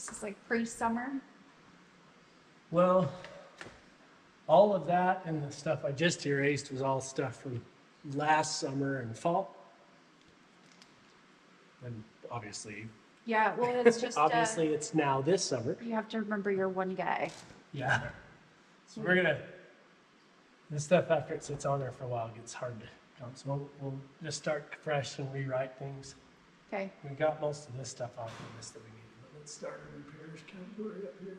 This is like pre-summer. Well, all of that and the stuff I just erased was all stuff from last summer and fall. And obviously, Yeah, well, it's just obviously it's now this summer. you have to remember you're one guy. Yeah. So we're gonna, this stuff after it sits on there for a while gets hard to count. So we'll just start fresh and rewrite things. Okay. We got most of this stuff off the list that we need, but let's start a repairs category up here.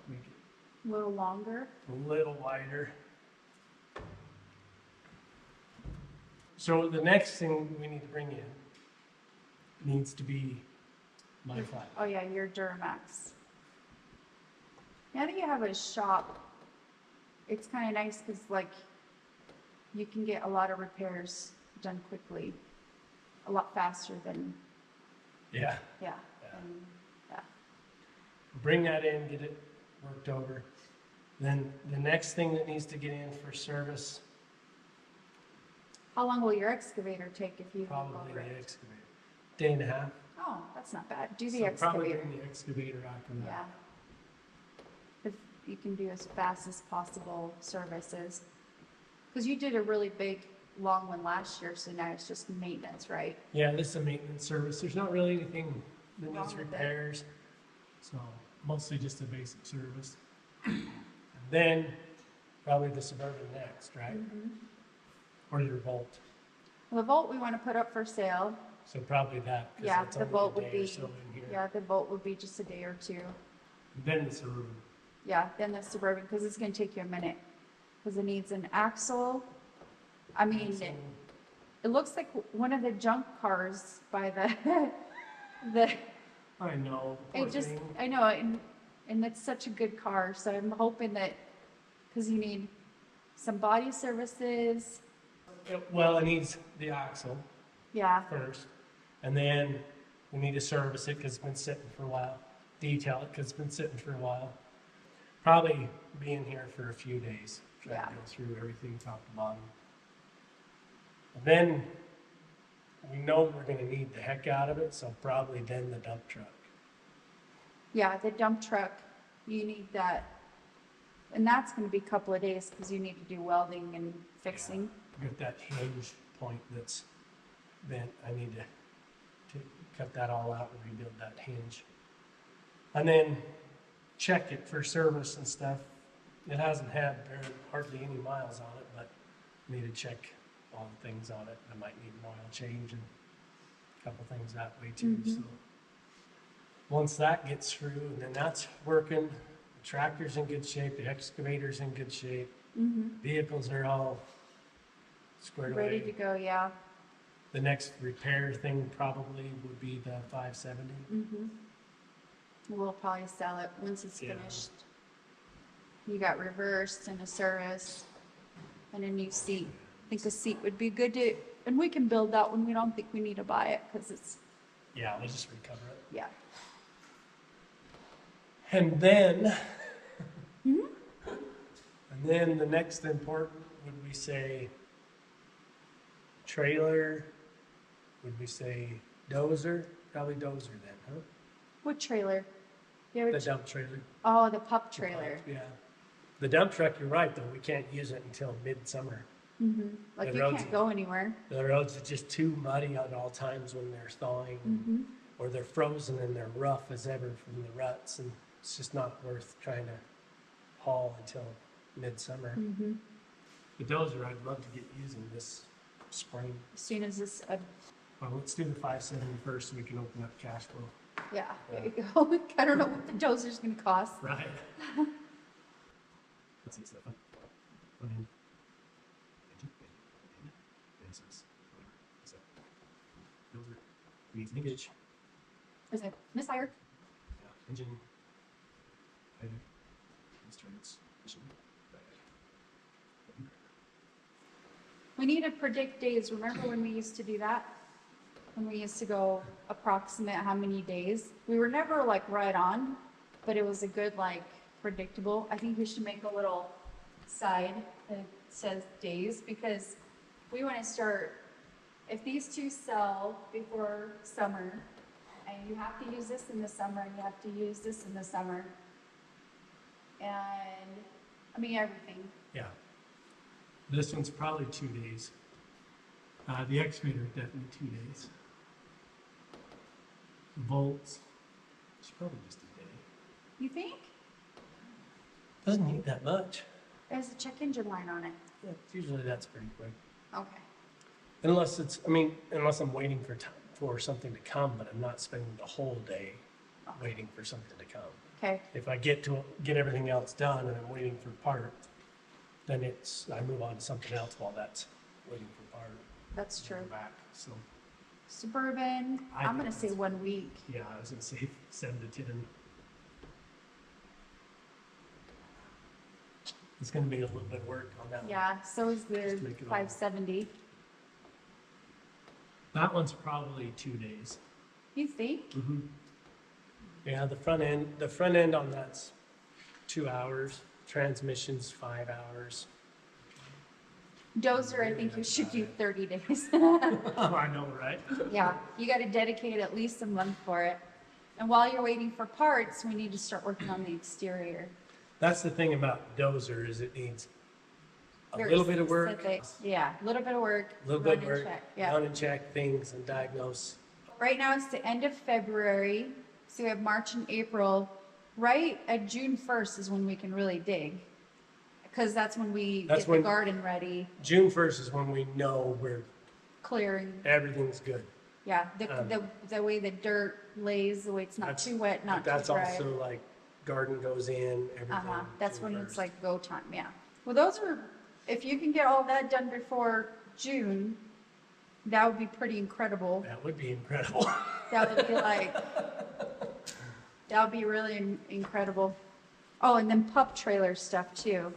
Make it A little longer. a little wider. So the next thing we need to bring in needs to be my flat. Oh yeah, your Duramax. Now that you have a shop, it's kind of nice because like you can get a lot of repairs done quickly, a lot faster than Yeah. yeah. Yeah. Yeah. Bring that in, get it worked over. Then the next thing that needs to get in for service, How long will your excavator take if you probably over the it? excavator. Day and a half. Oh, that's not bad. Do the So probably excavator. bring the excavator after that. Yeah. If you can do as fast as possible services. Because you did a really big, long one last year, so now it's just maintenance, right? Yeah, this is a maintenance service. There's not really anything that Wrong needs with it. repairs. So mostly just a basic service. And then probably the Suburban next, right? Mm-hmm. Or your Volt. Well, the Volt we want to put up for sale. So probably that. 'Cause Yeah, that's the only Volt a would day or be, so in here. yeah, the Volt would be just a day or two. Then the Suburban. Yeah, then the Suburban, because it's going to take you a minute. Because it needs an axle. I mean, So, it looks like one of the junk cars by the, the, I know. Poor it just, thing. I know, and it's such a good car, so I'm hoping that, because you need some body services, Well, it needs the axle yeah, first, and then we need to service it because it's been sitting for a while. Detail it because it's been sitting for a while. Probably be in here for a few days. Try Yeah. to go through everything top to bottom. And then we know we're going to need the heck out of it, so probably then the dump truck. yeah, the dump truck, you need that, and that's gonna be a couple of days, because you need to do welding and fixing. Got that hinge point that's bent. I need to cut that all out and rebuild that hinge. And then check it for service and stuff. It hasn't had hardly any miles on it, but I need to check all the things on it. I might need an oil change and a couple things that way too. Mhm. So once that gets through, and then that's working, the tractor's in good shape, the excavator's in good shape, Mm-hmm. vehicles are all squared Ready away. to go, yeah. The next repair thing probably would be the 570. Mm-hmm. We'll probably sell it once it's Yeah. finished. You got reversed and a service and a new seat. I think a seat would be good to, and we can build that one. We don't think we need to buy it because it's, Yeah, we'll just recover it. yeah. And then, Mhm. and then the next important, would we say trailer? Would we say dozer? Probably dozer then, huh? What trailer? Yeah, The which, dump trailer. oh, the pup The trailer. pump, yeah. The dump truck, you're right though, we can't use it until midsummer. Mm-hmm. Like The you roads- can't go anywhere. The roads are just too muddy at all times when they're thawing. Mm-hmm. Or they're frozen and they're rough as ever from the ruts, and it's just not worth trying to haul until midsummer. Mm-hmm. The dozer I'd love to get using this spring. As soon as this, Well, let's do the 570 first so we can open up cash flow. yeah, there you go. I don't know what the dozer's gonna cost. Right. Let's see stuff. Engine. Basis. So, dozer needs linkage. Is it misfire? Yeah. Engine. Hydraulic. Instruments. Mission. We need to predict days. Remember when we used to do that? When we used to go approximate how many days? We were never like right on, but it was a good like predictable. I think we should make a little side that says days because we want to start, if these two sell before summer and you have to use this in the summer, and you have to use this in the summer. And, I mean, everything. Yeah. This one's probably 2 days. The excavator is definitely 2 days. Bolts, it's probably just a day. You think? Doesn't need that much. There's a check engine line on it. Yeah, usually that's pretty quick. Okay. Unless it's, I mean, unless I'm waiting for for something to come, but I'm not spending the whole day waiting for something to come. Okay. If I get everything else done and I'm waiting for part, then I move on to something else while that's waiting for part. That's true. Go back. So Suburban, I'm gonna say 1 week. yeah, I was gonna say 7 to 10. It's gonna be a little bit of work on that one. Yeah, so is the Just make it all- 570. That one's probably 2 days. You think? Mm-hmm. Yeah, the front end on that's 2 hours. Transmission's 5 hours. Dozer, I think you should do 30 days. Oh, I know, right? Yeah, you gotta dedicate at least a month for it. And while you're waiting for parts, we need to start working on the exterior. That's the thing about dozer is it needs a Very little bit of work, specific. Yeah, a little bit of work. a little run bit of and work, check. Yeah. run and check things and diagnose. Right now it's the end of February, so we have March and April. Right at June 1st is when we can really dig. Because that's when we That's get when- the garden ready, June 1st is when we know clearing. everything's good. Yeah, Um, the way the dirt lays, the way it's not That's- too wet, not too That's dry. also like garden goes in, everything. Uh-huh, that's June when it's 1st. like go time, yeah. Well, those are, if you can get all that done before June, that would be pretty incredible. That would be incredible. That would be like, that would be really incredible. Oh, and then pup trailer stuff too.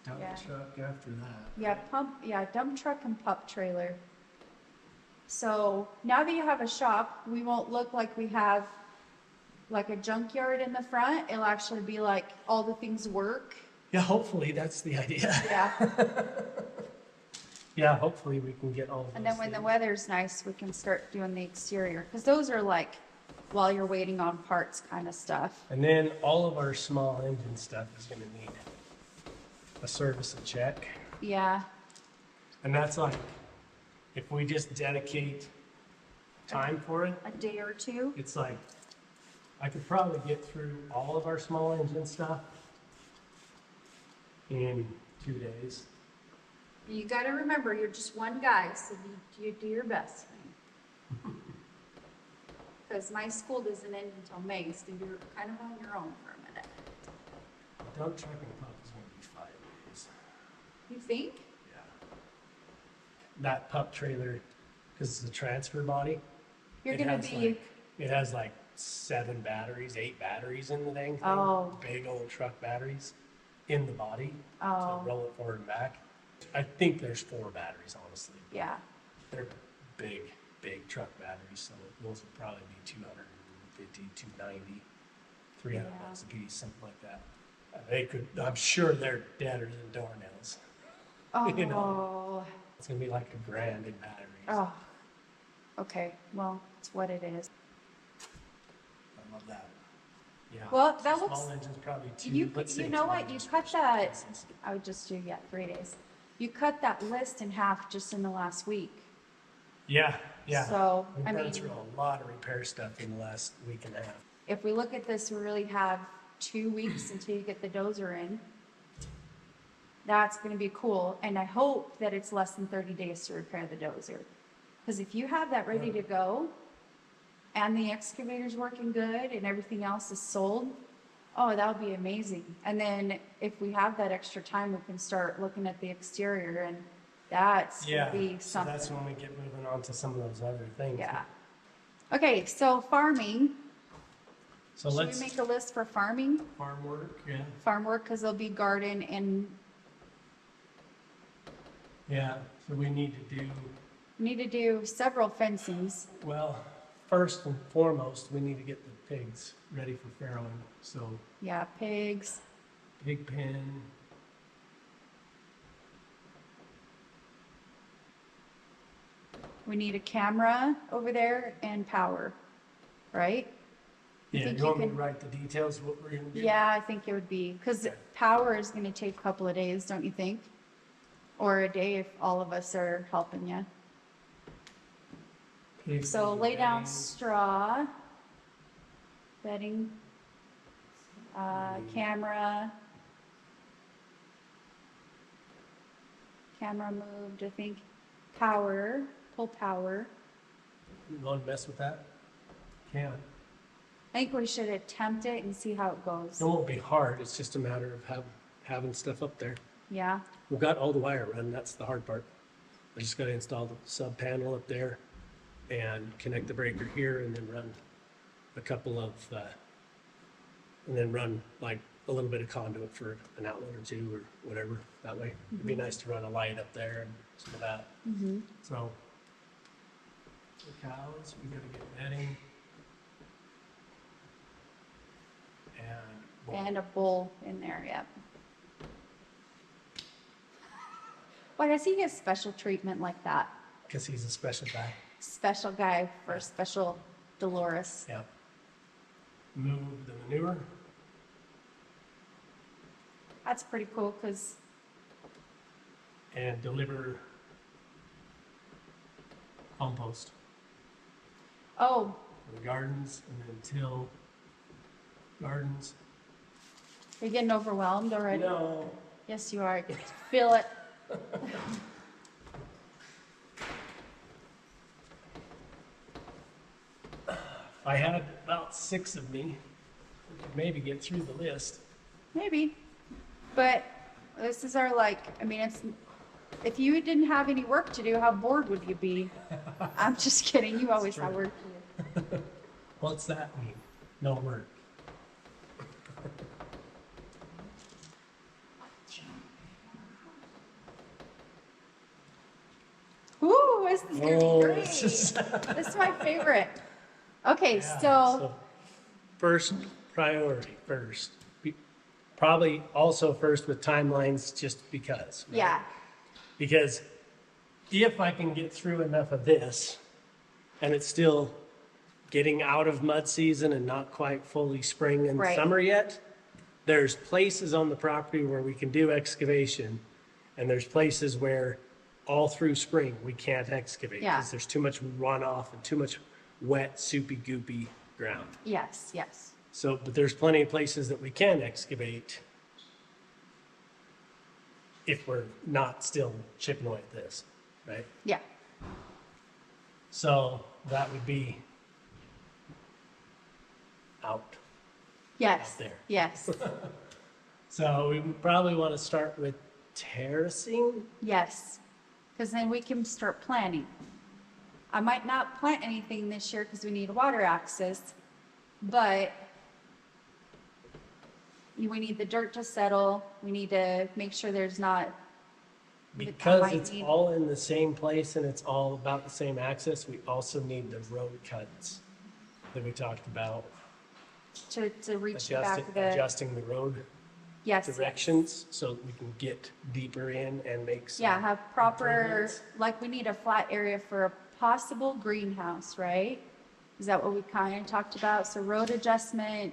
Dump Yeah. truck after that. Yeah, dump truck and pup trailer. So now that you have a shop, we won't look like we have like a junkyard in the front. It'll actually be like all the things work. Yeah, hopefully that's the idea. Yeah. Yeah, hopefully we can get all of those And then when the things. weather's nice, we can start doing the exterior. Because those are like while you're waiting on parts kind of stuff. And then all of our small engine stuff is gonna need a service and check. Yeah. And that's like, if we just dedicate time for it, A day or two. it's like, I could probably get through all of our small engine stuff in 2 days. You got to remember, you're just one guy, so you do your best. Because my school doesn't end until May, so you're kind of on your own for a minute. Dump truck and pup is gonna be 5 days. You think? Yeah. That pup trailer, because it's a transfer body. You're it gonna has be, like- It has like 7 batteries, 8 batteries in the dang thing. Oh. Big old truck batteries in the body to oh, roll it forward and back. I think there's 4 batteries, honestly. yeah, They're big truck batteries, so those would probably be 250, 290, 300 Yeah. bucks a piece, something like that. They could, I'm sure they're deader than doornails. You know. oh, It's gonna be like $1,000 in batteries. oh. Okay, well, it's what it is. I love that. Yeah. Well, that Small looks, engine's probably 2. you, let's say you know 2 what, you engines cut per that, pieces. I would just do, 3 days. You cut that list in half just in the last week. Yeah, yeah. So, We I burned mean, through a lot of repair stuff in the last week and a half. if we look at this, we really have 2 weeks until you get the dozer in. That's gonna be cool, and I hope that it's less than 30 days to repair the dozer. Because if you have that ready to go, and the excavator's working good, and everything else is sold, oh, that would be amazing. And then if we have that extra time, we can start looking at the exterior, and that's Yeah, gonna be so that's something. when we get moving on to some of those other things. Yeah. Okay, so farming, So should we let's, make a list for farming? farm work, yeah. Farm work, because there'll be garden and Yeah, so we need to do, we need to do several fencings. well, first and foremost, we need to get the pigs ready for farrowing. So Yeah, pigs. pig pen. We need a camera over there and power, right? Yeah, think you you want me to can- write the details of what we're gonna do? Yeah, I think it would be, because Okay. power is gonna take a couple of days, don't you think? Or a day if all of us are helping you. Paving, So lay down bedding, straw, bedding, camera. Camera moved, I think. Power, pull power. You wanna mess with that? Can. I think we should attempt it and see how it goes. It won't be hard, it's just a matter of having stuff up there. Yeah, We've got all the wire run, that's the hard part. I just gotta install the sub panel up there and connect the breaker here and then run a couple of, and then run like a little bit of conduit for an outlet or two or whatever, that way. It'd be nice to run a light up there and some of that. So, the cows, we gotta get bedding. and a bowl in there, yep. Why does he get special treatment like that? Because he's a special guy. Special guy for special Dolores. Yeah. Move the manure. That's pretty cool, because, And deliver compost oh, for the gardens and then till gardens. are you getting overwhelmed already? No, Yes, you are. I can feel it. I had about 6 of me. We could maybe get through the list. Maybe. But this is our I mean, if you didn't have any work to do, how bored would you be? I'm just kidding. You always have true. work to do. What's that mean? No work. Ooh, this is gonna Oh, be great. it's just- This is my favorite. Okay, Yeah, so first priority first. Probably also first with timelines just because. right? yeah, Because if I can get through enough of this and it's still getting out of mud season and not quite fully spring and Right. summer yet, there's places on the property where we can do excavation and there's places where all through spring we can't excavate Yeah. because there's too much runoff and too much wet, soupy, goopy ground. yes, yes. So, but there's plenty of places that we can excavate if we're not still chipping away at this, right? Yeah, So that would be out. yes, Out there. yes, So we would probably want to start with terracing. yes. Because then we can start planning. I might not plant anything this year because we need water access, but we need the dirt to settle. We need to make sure there's not. Because might it's need- all in the same place and it's all about the same access, we also need the road cuts that we talked about. To reach the back of the, Adjusting the road yes. directions so that we can get deeper in and make some. Yeah, have proper, improvements. like we need a flat area for a possible greenhouse, right? Is that what we kind of talked about? So road adjustment,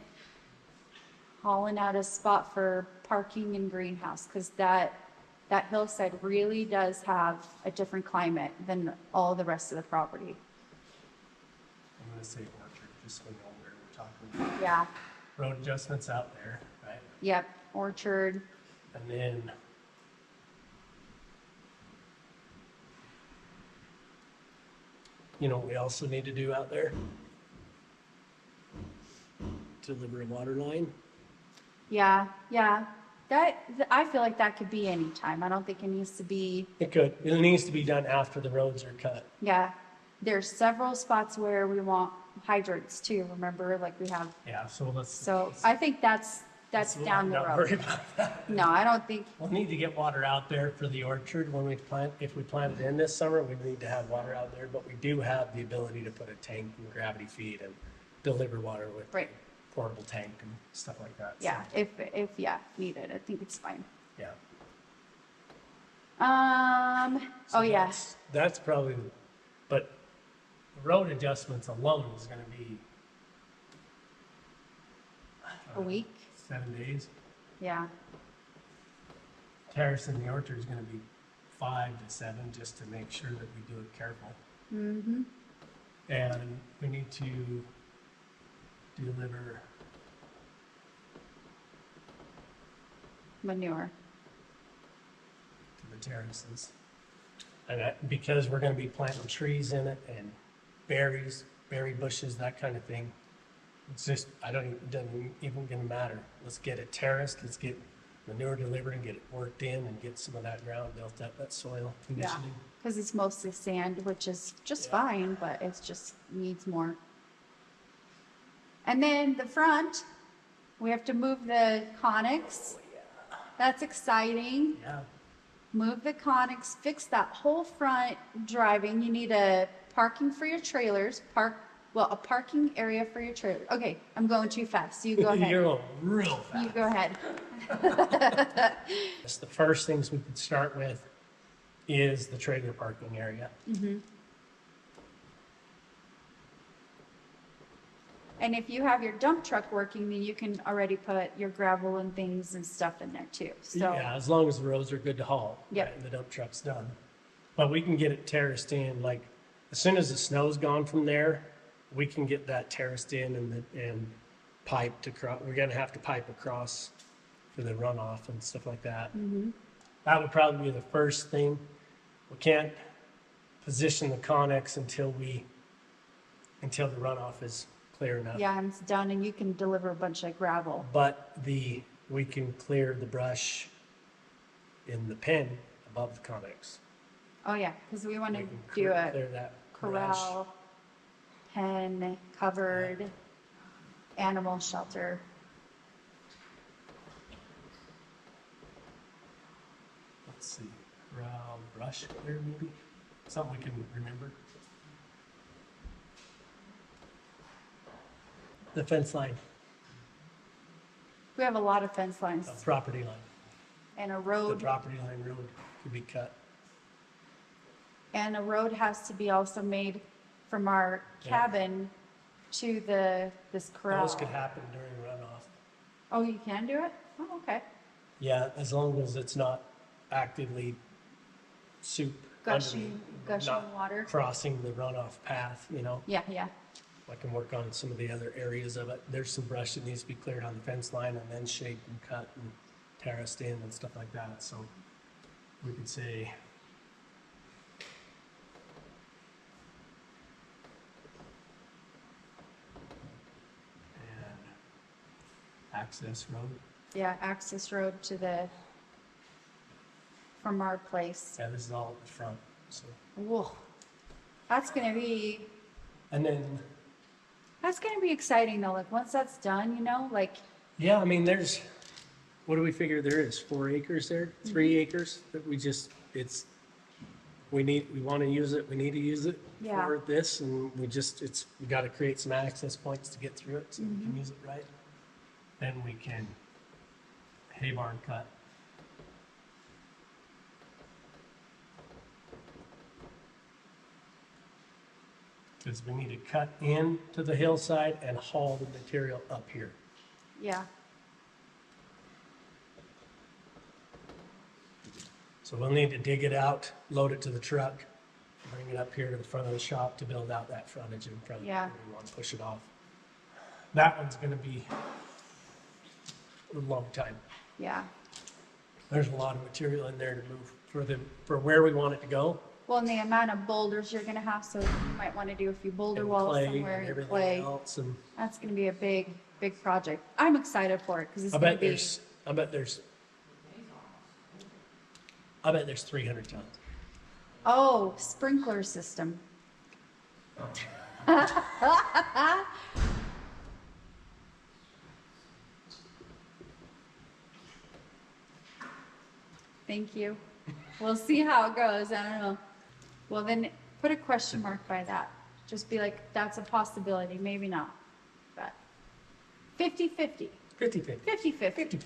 hauling out a spot for parking and greenhouse, because that hillside really does have a different climate than all the rest of the property. I'm gonna say orchard, just so we know where we're talking about. Yeah, Road adjustments out there, right? yep, orchard, And then you know what we also need to do out there? Deliver a water line. yeah, yeah. I feel like that could be any time. I don't think it needs to be. It could. It needs to be done after the roads are cut. Yeah, there's several spots where we want hydrants too, remember, like we have, Yeah, so let's. so I think that's down the Not worry road. about that. No, I don't think, We'll need to get water out there for the orchard when we plant, if we plant it in this summer, we need to have water out there, but we do have the ability to put a tank and gravity feed and deliver water with Right. portable tank and stuff like that. yeah, So, if needed, I think it's fine. yeah. Oh So yeah, That's probably But the road adjustments alone is gonna be A week? 7 days. Yeah. Terrace in the orchard is gonna be 5 to 7, just to make sure that we do it careful. Mm-hmm. And we need to deliver Manure. to the terraces. And because we're gonna be planting trees in it and berries, berry bushes, that kind of thing. It's just, it doesn't even gonna matter. Let's get it terraced, let's get manure delivered and get it worked in and get some of that ground built up, that soil conditioning. Because it's mostly sand, which is just Yeah. fine, but it just needs more. And then the front, we have to move the conics. That's exciting. Yeah, Move the conics, fix that whole front driving. You need a parking for your trailers, a parking area for your trailer. Okay, I'm going too fast. You go ahead. you're going real fast. You go ahead. It's the first things we could start with is the trailer parking area. Mm-hmm. And if you have your dump truck working, then you can already put your gravel and things and stuff in there too. So, Yeah, as long as the roads are good to haul. Yep. right, and the dump truck's done. But we can get it terraced in, like, as soon as the snow's gone from there, we can get that terraced in and piped across. We're gonna have to pipe across for the runoff and stuff like that. mm-hmm. That would probably be the first thing. We can't position the Connex until the runoff is clear enough. Yeah, and it's done, and you can deliver a bunch of gravel. But we can clear the brush in the pen above the Connex. Oh yeah, because we want We to can do a clear that brush. corral, pen, covered, animal shelter. Let's see, corral, brush clear maybe? Something we can remember. The fence line, We have a lot of fence lines property line. and a The road, property line road could be cut. and a road has to be also made from our Yeah. cabin to this corral. Those could happen during runoff. Oh, you can do it? Oh, okay. Yeah, as long as it's not actively soup Gushing not water. crossing the runoff path, you know. Yeah, yeah. I can work on some of the other areas of it. There's some brush that needs to be cleared on the fence line and then shaped and cut and terraced in and stuff like that. So we could say and access road. Yeah, access road from our place. Yeah, this is all at the front. So Whoa. That's gonna be exciting though. Like once that's done, like yeah, I mean, what do we figure there is? 4 acres there, 3 acres that we want to use it. We need to use it Yeah. for this, and we got to create some access points to get through it so we can use it right. Then we can hay barn cut. Because we need to cut in to the hillside and haul the material up here. yeah. So we'll need to dig it out, load it to the truck, bring it up here to the front of the shop to build out that frontage in front of it. Yeah. We want to push it off. That one's gonna be a long time. Yeah. There's a lot of material in there to move for where we want it to go. Well, and the amount of boulders you're gonna have, so you might want to do a few boulder And walls clay somewhere and and everything clay. else. And That's gonna be a big, big project. I'm excited for it because it's I gonna bet be. there's 300 tons. Oh, sprinkler system. Thank you. We'll see how it goes. I don't know. Well, then put a question mark by that. Just be like, that's a possibility, maybe not. But 50-50. 50-50. 50-50. 50-50.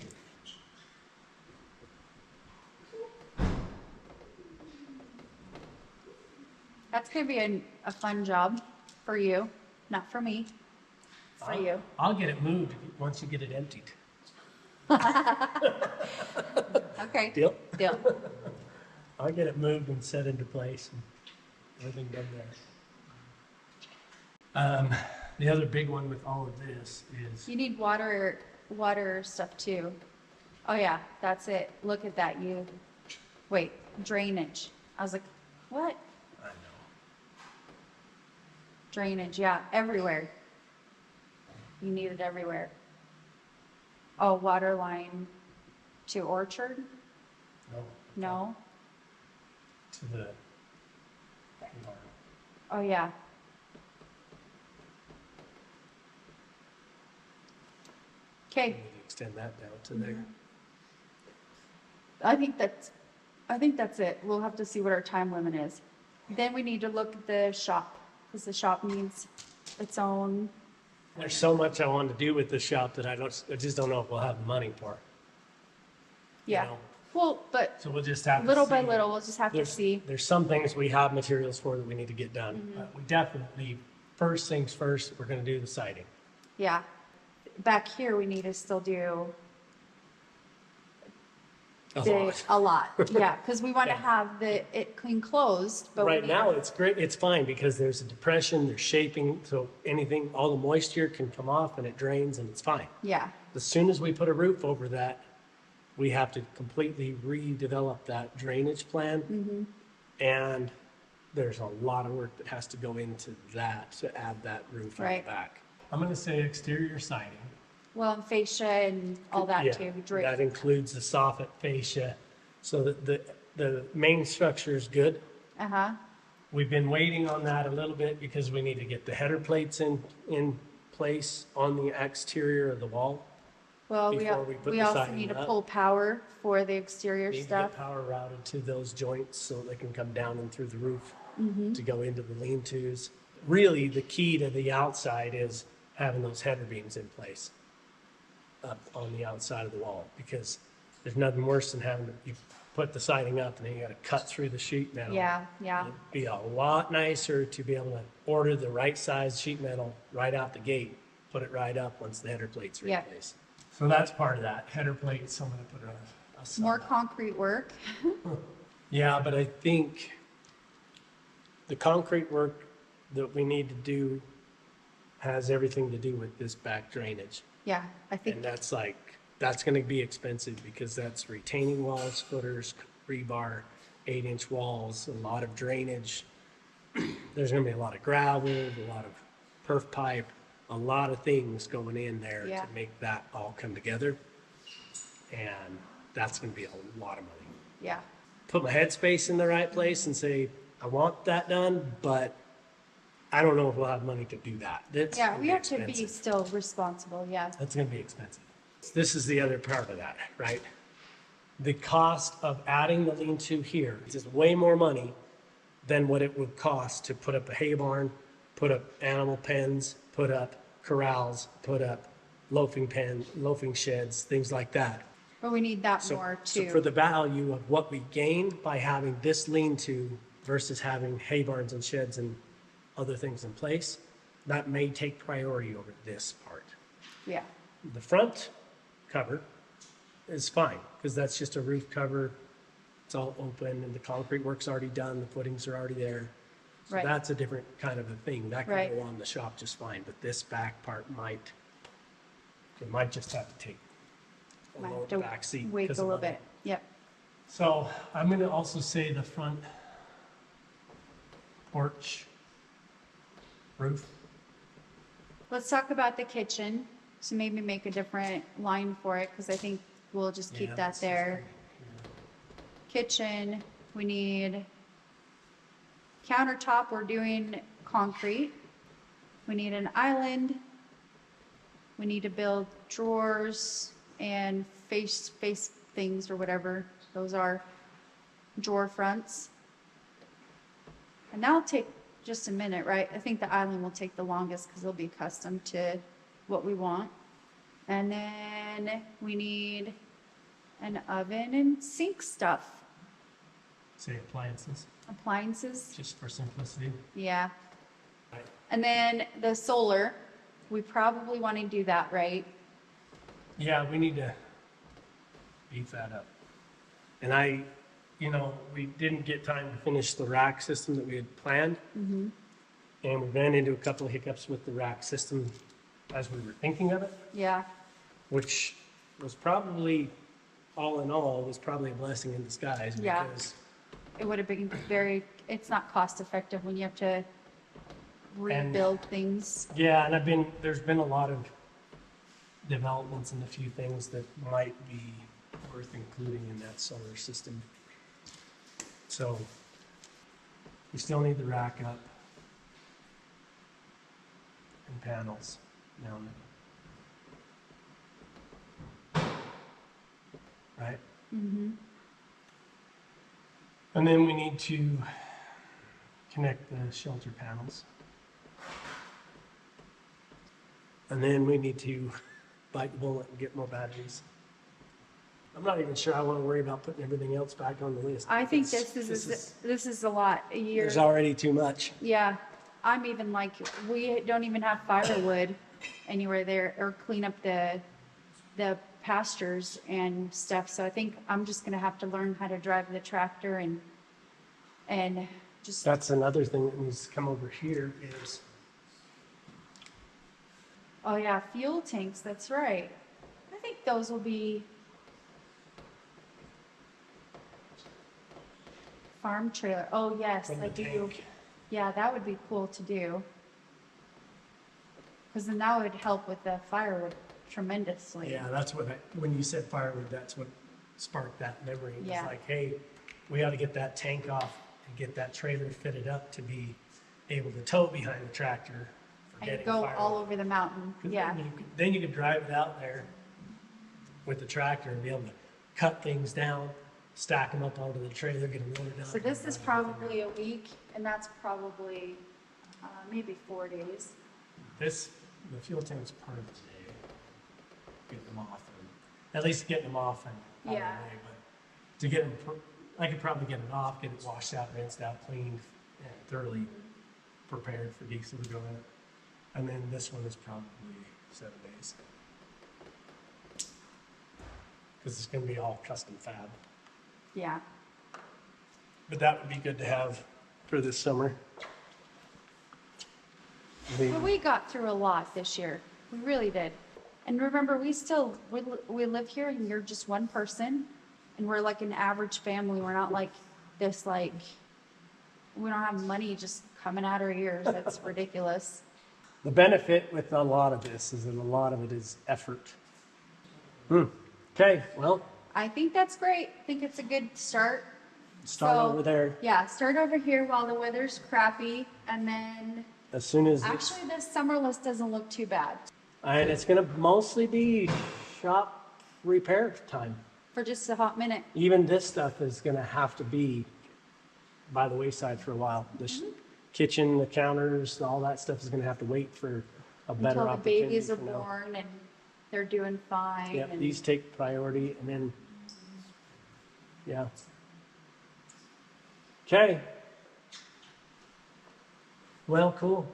That's gonna be a fun job for you, not for me, for you. I'll get it moved once you get it emptied. Okay. Deal? Deal. I'll get it moved and set into place and everything done there. The other big one with all of this is, You need water stuff too. Oh yeah, that's it. Look at that. Wait, drainage. I was like, what? I know, Drainage, yeah, everywhere. You need it everywhere. Oh, water line to Orchard? no, No? to the barn. Oh, yeah. We Okay, need to extend that down to there. I think that's it. We'll have to see what our time limit is. Then we need to look at the shop, because the shop needs its own, There's so much I want to do with this shop that I just don't know if we'll have the money for. You yeah. know? Well, but So we'll just have to little by see. little, we'll just have to There's, see. there's some things we have materials for that we need to get done. Mm-hmm. We definitely, first things first, we're gonna do the siding. Yeah. Back here, we need to still do a lot. Yeah, because we want to Yeah. have it clean closed, but we Right need now, it's great, it's fine because there's a depression, there's shaping, so anything, all the moisture can come off and it drains and it's fine. Yeah, As soon as we put a roof over that, we have to completely redevelop that drainage plan. Mm-hmm. And there's a lot of work that has to go into that to add that roof on the Right. back. I'm gonna say exterior siding. well, and fascia and all that Yeah, too. that includes the soffit fascia, so that the main structure is good. Uh-huh, We've been waiting on that a little bit because we need to get the header plates in place on the exterior of the wall. well, Before we put we the also siding need to up. pull power for the exterior Need to stuff. get power routed to those joints so they can come down and through the roof Mm-hmm. to go into the lean-tos. Really, the key to the outside is having those header beams in place up on the outside of the wall, because there's nothing worse than having to, you put the siding up and then you gotta cut through the sheet metal. Yeah, yeah, It'd be a lot nicer to be able to order the right size sheet metal right out the gate, put it right up once the header plates are in Yeah. place. So that's part of that, header plates, I'm gonna put a sub. more concrete work. Yeah, but I think the concrete work that we need to do has everything to do with this back drainage. Yeah, I And think, that's gonna be expensive because that's retaining walls, footers, rebar, 8-inch walls, a lot of drainage. There's gonna be a lot of gravel, a lot of perf pipe, a lot of things going in there Yeah. to make that all come together. And that's gonna be a lot of money. yeah, Put my headspace in the right place and say, I want that done, but I don't know if we'll have money to do that. That's yeah, gonna we have to be expensive. still responsible, yeah. That's gonna be expensive. This is the other part of that, right? The cost of adding the lean-to here is way more money than what it would cost to put up a hay barn, put up animal pens, put up corrals, put up loafing sheds, things like that. But we need that So, more so for too. the value of what we gain by having this lean-to versus having hay barns and sheds and other things in place, that may take priority over this part. Yeah, The front cover is fine, because that's just a roof cover. It's all open and the concrete work's already done, the footings are already there. So Right. that's a different kind of a thing. That can Right. go on the shop just fine, but this back part might just have to take a might lower have to back seat. wait because a of little money. bit, yep. So I'm gonna also say the front porch roof. Let's talk about the kitchen, so maybe make a different line for it, because I think we'll just keep Yeah, that that's just there. Kitchen, we need countertop, we're doing concrete. We need an island. We need to build drawers and face things or whatever those are, drawer fronts. And that'll take just a minute, right? I think the island will take the longest because it'll be custom to what we want. And then we need an oven and sink stuff. say appliances, appliances. just for simplicity. Yeah. Right. And then the solar, we probably want to do that, right? Yeah, we need to beef that up. And we didn't get time to finish the rack system that we had planned. Mm-hmm. And we ran into a couple of hiccups with the rack system as we were thinking of it, Yeah. which was probably, all in all, was probably a blessing in disguise. Yeah. Because It would have been it's not cost effective when you have to rebuild things. yeah, and there's been a lot of developments and a few things that might be worth including in that solar system. So we still need the rack up and panels mounted. Right? Mm-hmm. And then we need to connect the shelter panels. And then we need to bite the bullet and get more batteries. I'm not even sure I want to worry about putting everything else back on the list. I think because this is a lot. there's already too much. Yeah, I'm even like, we don't even have firewood anywhere there, or clean up the pastures and stuff. So I think I'm just gonna have to learn how to drive the tractor and just. That's another thing that needs to come over here is, Oh yeah, fuel tanks, that's right. I think those will be farm trailer. Oh yes, from I the do. tank. Yeah, that would be cool to do. Because then that would help with the firewood tremendously. Yeah, that's what when you said firewood, that's what sparked that memory. It was Yeah. like, hey, we ought to get that tank off and get that trailer fitted up to be able to tow behind the tractor for And getting go firewood. all over the mountain. 'Cause Yeah. then you could drive it out there with the tractor and be able to cut things down, stack them up onto the trailer, get them loaded up. So this is probably a week, and that's probably maybe 4 days. The fuel tank's part of the day. Getting them off, and at least getting them off and out Yeah. of the way. But to get them, I could probably get it off, get it washed out, rinsed out, cleaned, and thoroughly prepared for diesel to go in it. And then this one is probably 7 days. Because it's going to be all custom fab. Yeah. But that would be good to have for this summer. But we got through a lot this year. We really did. And remember, we live here, and you're just one person, and we're like an average family. We're not like this, like, we don't have money just coming out our ears. That's ridiculous. The benefit with a lot of this is that a lot of it is effort. Okay, well, I think that's great. I think it's a good start. start So, over there. Yeah, start over here while the weather's crappy, and then As soon as it's, actually this summer list doesn't look too bad and it's going to mostly be shop repair time. for just a hot minute. Even this stuff is going to have to be by the wayside for a while. The kitchen, the counters, all that stuff is going to have to wait for a better Until the opportunity babies are for now. born and they're doing fine. Yep, and these take priority, and then, yeah. Okay. Well, cool.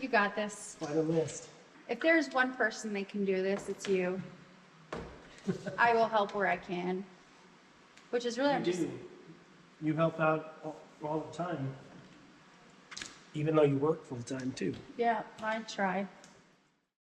You got this. Quite a list. If there's one person that can do this, it's you. I will help where I can. Which is really, I'm just, You help out all the time, even though you work full time too. yeah, I try.